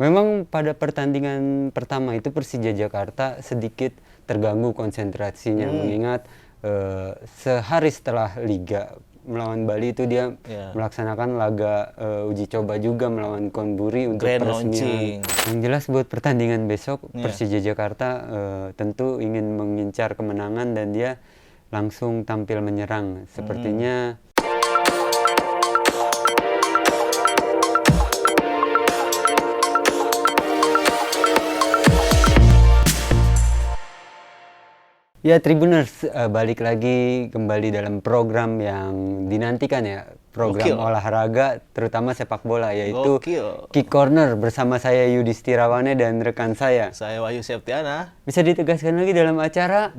Memang pada pertandingan pertama itu Persija Jakarta sedikit terganggu konsentrasinya mengingat sehari setelah Liga melawan Bali itu dia melaksanakan laga uji coba juga melawan Konburi untuk Grand peresmian. launching. Yang jelas buat pertandingan besok Persija Jakarta tentu ingin mengincar kemenangan dan dia langsung tampil menyerang. Sepertinya ya, Tribuners, balik lagi kembali dalam program yang dinantikan ya, program olahraga terutama sepak bola, yaitu Kick Corner bersama saya Yudhistirawane dan rekan saya Wahyu Septiana. Bisa ditegaskan lagi dalam acara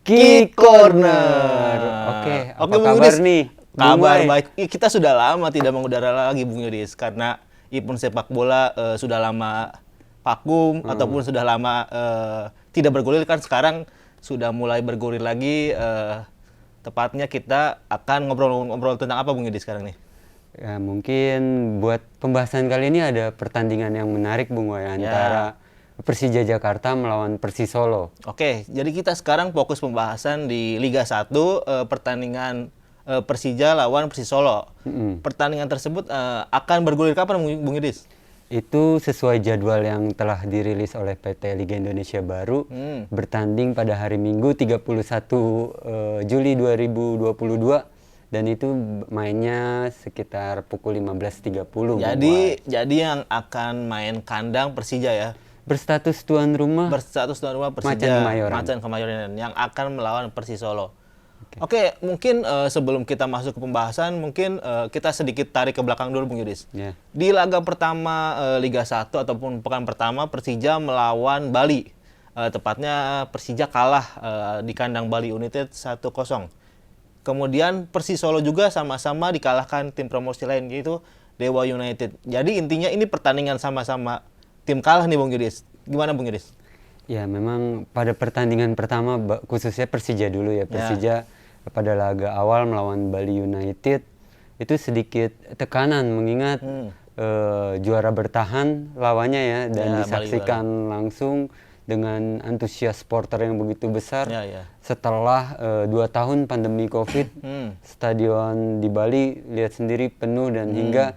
Kick Corner. Oke, apa kabar nih? Kabar baik. Kita sudah lama tidak mengudara lagi, Bung Yudis, karena event sepak bola sudah lama vakum ataupun sudah lama tidak bergulir. Kan sekarang sudah mulai bergulir lagi. Tepatnya kita akan ngobrol tentang apa, Bung Yudis, sekarang nih? Ya, mungkin buat pembahasan kali ini ada pertandingan yang menarik, Bung Wai, antara Persija Jakarta melawan Persis Solo. Oke, jadi kita sekarang fokus pembahasan di Liga 1, pertandingan Persija lawan Persis Solo. Pertandingan tersebut akan bergulir kapan, Bung Yudis? Itu sesuai jadwal yang telah dirilis oleh PT Liga Indonesia Baru, bertanding pada hari Minggu 31 Juli 2022 dan itu mainnya sekitar pukul 15.30. Jadi yang akan main kandang Persija ya. Berstatus tuan rumah Persija Macan Kemayoran yang akan melawan Persis Solo. Oke, mungkin sebelum kita masuk ke pembahasan, mungkin kita sedikit tarik ke belakang dulu, Bung Yudis. Di laga pertama Liga 1 ataupun pekan pertama, Persija melawan Bali. Tepatnya Persija kalah di kandang Bali United 1-0. Kemudian Persis Solo juga sama-sama dikalahkan tim promosi lain, yaitu Dewa United. Jadi intinya ini pertandingan sama-sama tim kalah nih, Bung Yudis. Gimana, Bung Yudis? Ya, memang pada pertandingan pertama, khususnya Persija dulu ya. Persija pada laga awal melawan Bali United itu sedikit tekanan mengingat juara bertahan lawannya ya, dan disaksikan langsung dengan antusias supporter yang begitu besar. Setelah 2 tahun pandemi Covid, stadion di Bali lihat sendiri penuh dan hingga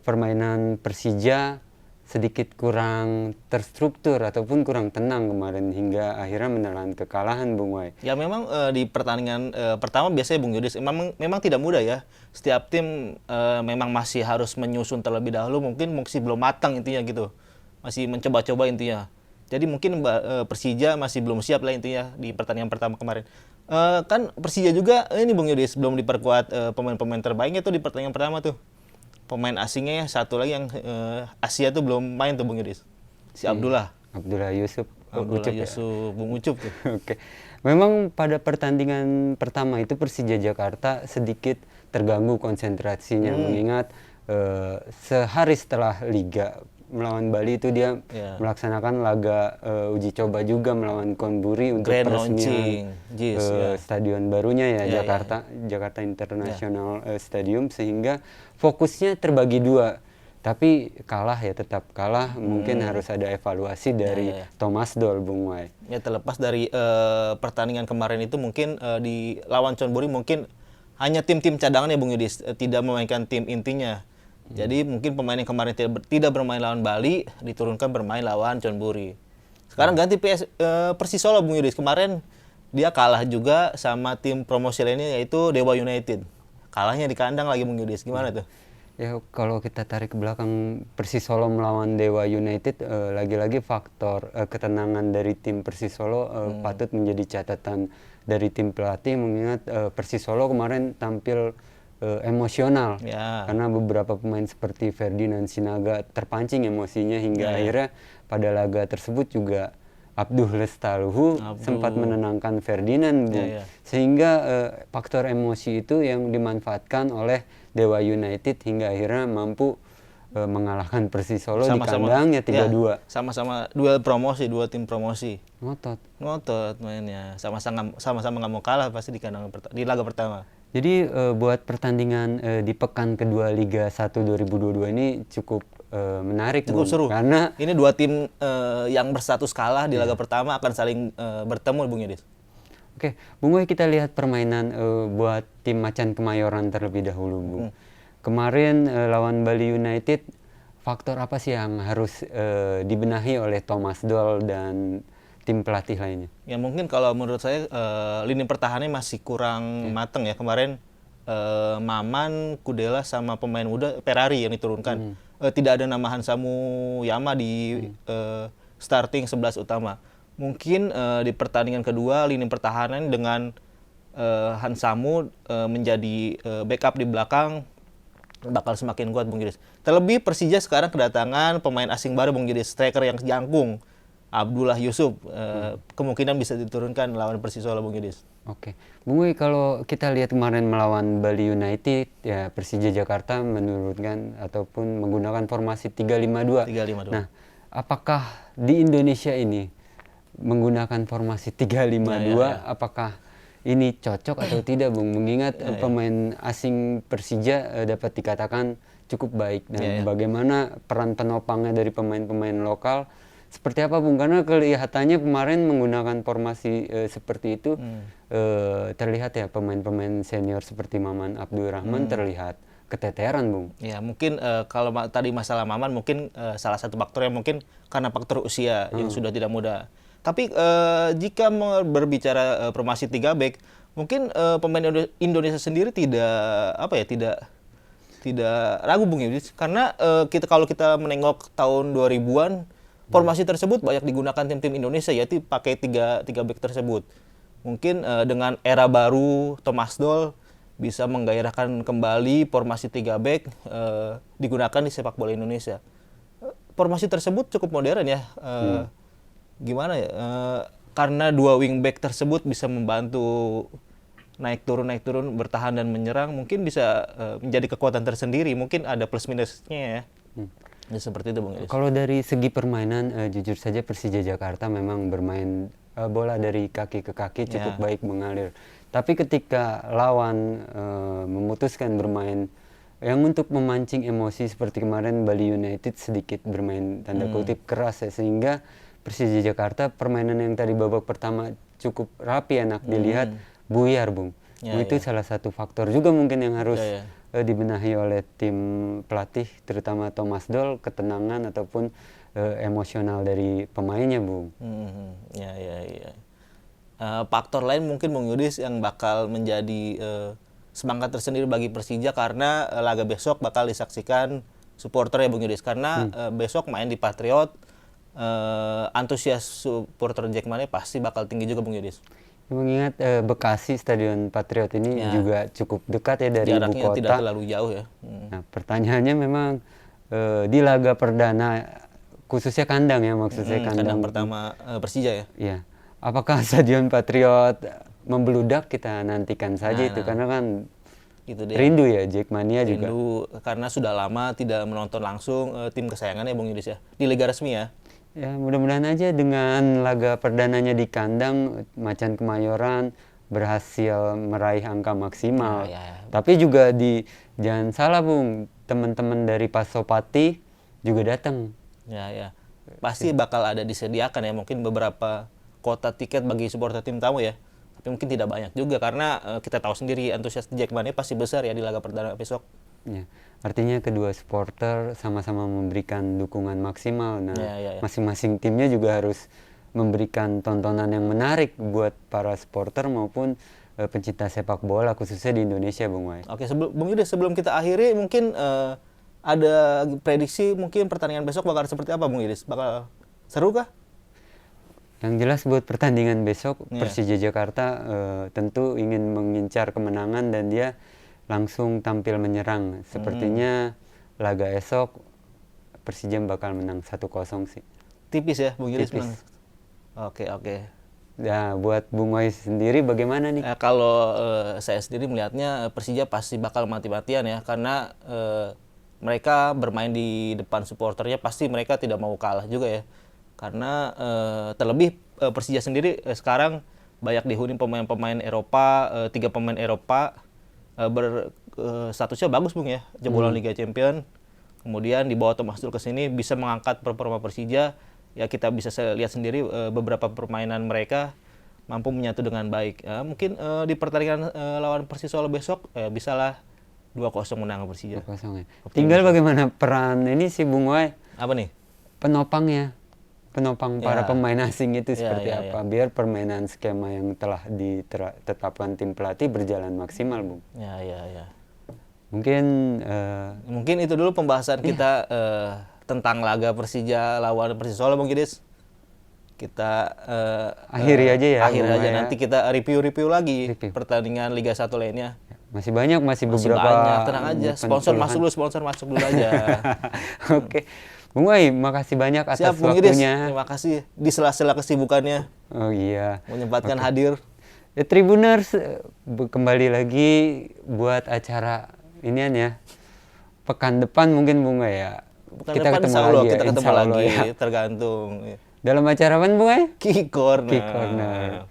permainan Persija sedikit kurang terstruktur ataupun kurang tenang kemarin hingga akhirnya menelan kekalahan, Bung Wai. Ya, memang di pertandingan pertama biasanya, Bung Yudis, memang tidak mudah ya. Setiap tim memang masih harus menyusun terlebih dahulu, mungkin masih belum matang intinya gitu. Masih mencoba-coba intinya. Jadi mungkin Persija masih belum siap lah intinya di pertandingan pertama kemarin. Kan Persija juga ini, Bung Yudis, belum diperkuat pemain-pemain terbaiknya tuh di pertandingan pertama tuh. Pemain asingnya ya, satu lagi yang Asia tuh belum main tuh, Bung Yudis. Si Abdullah Yusuf Bung Ucup tuh. Oke. Memang pada pertandingan pertama itu Persija Jakarta sedikit terganggu konsentrasinya mengingat sehari setelah Liga melawan Bali itu dia melaksanakan laga uji coba juga melawan Konburi untuk peresmian stadion barunya ya, Jakarta International Stadium, sehingga fokusnya terbagi dua. Tapi kalah ya, tetap kalah. Mungkin harus ada evaluasi dari Thomas Doll, Bung Wai. Ya, terlepas dari pertandingan kemarin itu mungkin di lawan Konburi mungkin hanya tim-tim cadangan ya, Bung Yudis, tidak memainkan tim intinya. Jadi mungkin pemain yang kemarin tidak bermain lawan Bali diturunkan bermain lawan Chonburi. Sekarang ganti Persis Solo, Bung Yudis. Kemarin dia kalah juga sama tim promosi lainnya, yaitu Dewa United. Kalahnya di kandang lagi, Bung Yudis. Gimana tuh? Ya, kalau kita tarik ke belakang, Persis Solo melawan Dewa United, lagi-lagi faktor ketenangan dari tim Persis Solo patut menjadi catatan dari tim pelatih, mengingat Persis Solo kemarin tampil emosional karena beberapa pemain seperti Ferdinand Sinaga terpancing emosinya hingga akhirnya pada laga tersebut juga Abduh Lestaluhu sempat menenangkan Ferdinand, sehingga faktor emosi itu yang dimanfaatkan oleh Dewa United hingga akhirnya mampu mengalahkan Persis Solo di kandangnya 3-2. Sama-sama dua tim promosi. Ngotot mainnya. Sama-sama nggak mau kalah pasti di laga pertama. Jadi buat pertandingan di pekan kedua Liga 1 2022 ini cukup menarik, cukup seru. Karena ini dua tim yang berstatus kalah di laga pertama akan saling bertemu, Bung Yudis. Oke, Bung Wai, kita lihat permainan buat tim Macan Kemayoran terlebih dahulu, Bung. Kemarin lawan Bali United, faktor apa sih yang harus dibenahi oleh Thomas Doll dan tim pelatih lainnya? Ya mungkin kalau menurut saya lini pertahanannya masih kurang mateng ya. Kemarin Maman, Kudela sama pemain muda Ferrari yang diturunkan. Tidak ada nama Hansamu Yama di starting 11 utama. Mungkin di pertandingan kedua lini pertahanan dengan Hansamu menjadi backup di belakang bakal semakin kuat, Bung Yudis. Terlebih Persija sekarang kedatangan pemain asing baru, Bung Yudis, striker yang jangkung, Abdullah Yusuf, kemungkinan bisa diturunkan lawan Persisolo, Bung Yudis. Oke, Bung Wei, kalau kita lihat kemarin melawan Bali United, ya Persija Jakarta menurunkan ataupun menggunakan formasi 3-5-2. 3-5-2. Nah, apakah di Indonesia ini menggunakan formasi 3-5-2, apakah ini cocok atau tidak, Bung? Mengingat pemain asing Persija dapat dikatakan cukup baik. Dan bagaimana peran penopangnya dari pemain-pemain lokal? Seperti apa, Bung? Karena kelihatannya kemarin menggunakan formasi seperti itu, terlihat ya pemain-pemain senior seperti Maman Abdurrahman terlihat keteteran, Bung. Ya, mungkin kalau tadi masalah Maman, mungkin salah satu faktornya mungkin karena faktor usia yang sudah tidak muda. Tapi jika berbicara formasi 3 back, mungkin pemain Indonesia sendiri tidak ragu, Bung Yudis, karena kalau kita menengok tahun 2000-an, formasi tersebut banyak digunakan tim-tim Indonesia, yaitu pakai tiga back tersebut. Mungkin dengan era baru Thomas Doll bisa menggairahkan kembali formasi 3 back digunakan di sepak bola Indonesia. Formasi tersebut cukup modern ya. Gimana ya? Karena 2 wingback tersebut bisa membantu naik turun bertahan dan menyerang, mungkin bisa menjadi kekuatan tersendiri. Mungkin ada plus minusnya ya. Ya seperti itu, Bung Yudis. Kalau dari segi permainan, jujur saja Persija Jakarta memang bermain bola dari kaki ke kaki cukup baik mengalir. Tapi ketika lawan memutuskan bermain yang untuk memancing emosi seperti kemarin Bali United sedikit bermain tanda kutip keras ya, sehingga Persija Jakarta permainan yang tadi babak pertama cukup rapi, enak dilihat, buyar, Bung. Itu salah satu faktor juga mungkin yang harus dibenahi oleh tim pelatih, terutama Thomas Doll, ketenangan ataupun emosional dari pemainnya, Bung. Faktor lain mungkin, Bung Yudis, yang bakal menjadi semangat tersendiri bagi Persija karena laga besok bakal disaksikan supporter ya, Bung Yudis, karena besok main di Patriot. Antusias supporter Jackmania pasti bakal tinggi juga, Bung Yudis. Mengingat Bekasi, Stadion Patriot ini juga cukup dekat ya dari jaraknya ibu kota. Tidak terlalu jauh ya. Nah, pertanyaannya memang di laga perdana, khususnya kandang ya, maksudnya kandang pertama Persija ya. Iya. Apakah Stadion Patriot membludak, kita nantikan saja itu, karena kan gitu deh. Rindu ya Jackmania juga. Rindu karena sudah lama tidak menonton langsung tim kesayangannya, Bung Yudis ya, di Liga Resmi ya. Ya, mudah-mudahan aja dengan laga perdananya di kandang, Macan Kemayoran berhasil meraih angka maksimal. Tapi juga jangan salah, Bung, teman-teman dari Pasopati juga datang. Pasti bakal ada disediakan ya, mungkin beberapa kuota tiket bagi supporter tim tamu ya. Tapi mungkin tidak banyak juga karena kita tahu sendiri antusias Jackmania pasti besar ya di laga perdana besok. Ya, artinya kedua supporter sama-sama memberikan dukungan maksimal. Nah, masing-masing timnya juga harus memberikan tontonan yang menarik buat para supporter maupun pencinta sepak bola khususnya di Indonesia, Bung Wai. Oke, Bung Yudis, sebelum kita akhiri mungkin ada prediksi mungkin pertandingan besok bakal seperti apa, Bung Yudis? Bakal seru kah? Yang jelas buat pertandingan besok, Persija Jakarta tentu ingin mengincar kemenangan dan dia langsung tampil menyerang. Sepertinya laga esok Persija bakal menang 1-0 sih. Tipis ya, Bung Yudis? Tipis. Oke. Nah, buat Bung Wai sendiri bagaimana nih? Kalau saya sendiri melihatnya Persija pasti bakal mati-matian ya, karena mereka bermain di depan supporternya pasti mereka tidak mau kalah juga ya. Karena terlebih Persija sendiri sekarang banyak dihuni pemain-pemain Eropa, 3 pemain Eropa statusnya bagus, Bung ya, jebolan Liga Champion. Kemudian di bawah Thomas Tuchel ke sini bisa mengangkat performa Persija. Ya kita bisa lihat sendiri beberapa permainan mereka mampu menyatu dengan baik. Ya, mungkin di pertandingan lawan Persisolo besok bisalah 2-0 menang Persija. 2-0 ya. Tinggal bagaimana peran ini si Bung Wai? Apa nih? Penopang para pemain asing itu seperti apa? Biar permainan skema yang telah ditetapkan tim pelatih berjalan maksimal, Bung. Ya. Mungkin itu dulu pembahasan kita tentang laga Persija lawan Persisolo, Bung Gidis. Kita akhiri aja ya. Nanti kita review lagi pertandingan Liga 1 lainnya. Masih beberapa. Tenang aja. Sponsor masuk dulu aja. Oke. Bung Wai, makasih banyak atas waktunya. Terima kasih di sela-sela kesibukannya. Oh iya. Menyempatkan hadir. Ya, Tribuners kembali lagi buat acara inian ya. Pekan depan mungkin Bung Wai ya. Kita ketemu lagi, tergantung. Dalam acara apa Bung Wai? Ki Corner.